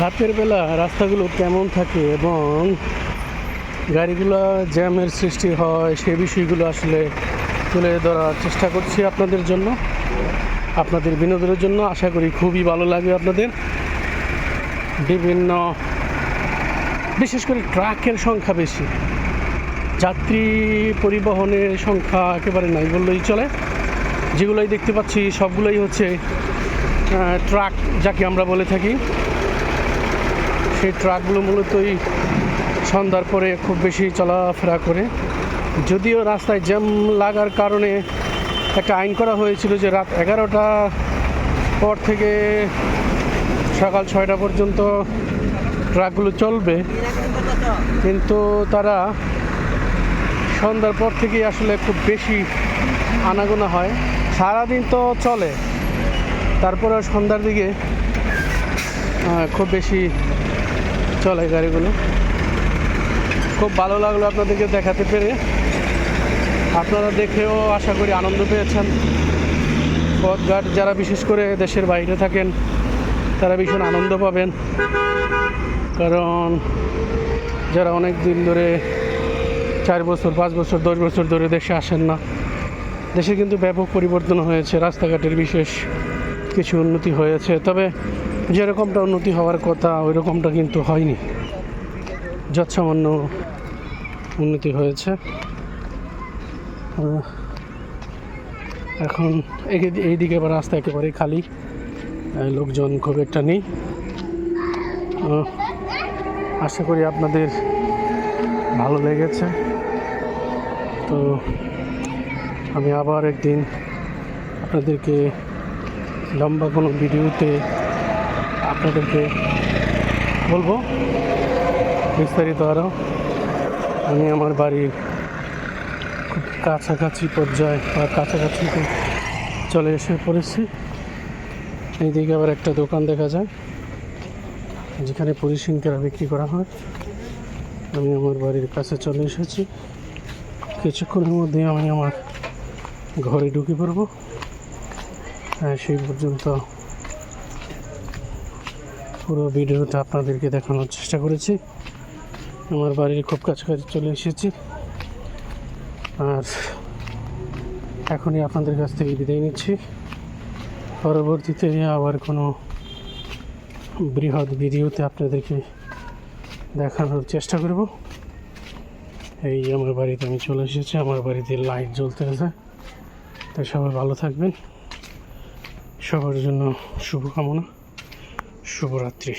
রাতের বেলা রাস্তাগুলো কেমন থাকে এবং গাড়িগুলো জ্যামের সৃষ্টি হয় সে বিষয়গুলো আসলে তুলে ধরার চেষ্টা করছি আপনাদের জন্য, আপনাদের বিনোদনের জন্য। আশা করি খুবই ভালো লাগবে আপনাদের। বিভিন্ন বিশেষ করে ট্রাকের সংখ্যা বেশি, যাত্রী পরিবহনের সংখ্যা একেবারে নাই বললেই চলে। যেগুলোই দেখতে পাচ্ছি সবগুলোই হচ্ছে ট্রাক, যাকে আমরা বলে থাকি। সেই ট্রাকগুলো মূলতই সন্ধ্যার পরে খুব বেশি চলাফেরা করে। যদিও রাস্তায় জ্যাম লাগার কারণে একটা আইন করা হয়েছিল যে রাত 11টা পর থেকে সকাল 6টা পর্যন্ত ট্রাকগুলো চলবে, কিন্তু তারা সন্ধ্যার পর থেকেই আসলে খুব বেশি আনাগোনা হয়। সারাদিন তো চলে, তারপরে সন্ধ্যার দিকে খুব বেশি চলে গাড়িগুলো। খুব ভালো লাগলো আপনাদেরকে দেখাতে পেরে। আপনারা দেখেও আশা করি আনন্দ পেয়েছেন। পথঘাট যারা বিশেষ করে দেশের বাইরে থাকেন তারা ভীষণ আনন্দ পাবেন, কারণ যারা অনেক দিন ধরে 4 বছর 5 বছর 10 বছর ধরে দেশে আসেন না, দেশে কিন্তু ব্যাপক পরিবর্তন হয়েছে। রাস্তাঘাটের বিশেষ কিছু উন্নতি হয়েছে, তবে যেরকমটা উন্নতি হওয়ার কথা ওই রকমটা কিন্তু হয়নি। যৎসামান্য উন্নতি হয়েছে। এখন এইদিকে আবার রাস্তা একেবারে খালি, লোকজন খুব একটা নেই। আশা করি আপনাদের ভালো লেগেছে। তো আমি আবার একদিন আপনাদেরকে লম্বা কোনো ভিডিওতে আপনাদেরকে বলবো বিস্তারিত আরও। আমি আমার বাড়ির খুব কাছাকাছি পর্যায়ে বা কাছাকাছি চলে এসে পড়েছি। এইদিকে আবার একটা দোকান দেখা যায় যেখানে পরিশিঙ্কেরা বিক্রি করা হয়। আমি আমার বাড়ির কাছে চলে এসেছি। কিছুক্ষণের মধ্যে আমি আমার ঘরে ঢুকে পড়ব। সেই পর্যন্ত পুরো ভিডিওটা আপনাদেরকে দেখানোর চেষ্টা করেছি। আমার বাড়ির খুব কাছাকাছি চলে এসেছি, আর এখনই আপনাদের কাছ থেকে বিদায় নিচ্ছি। পরবর্তীতে আবার কোনো বৃহৎ ভিডিওতে আপনাদেরকে দেখানোর চেষ্টা করব। এই আমার বাড়িতে আমি চলে এসেছি। আমার বাড়িতে লাইট জ্বলতে আছে। তাই সবাই ভালো থাকবেন। সবার জন্য শুভকামনা। শুভরাত্রি।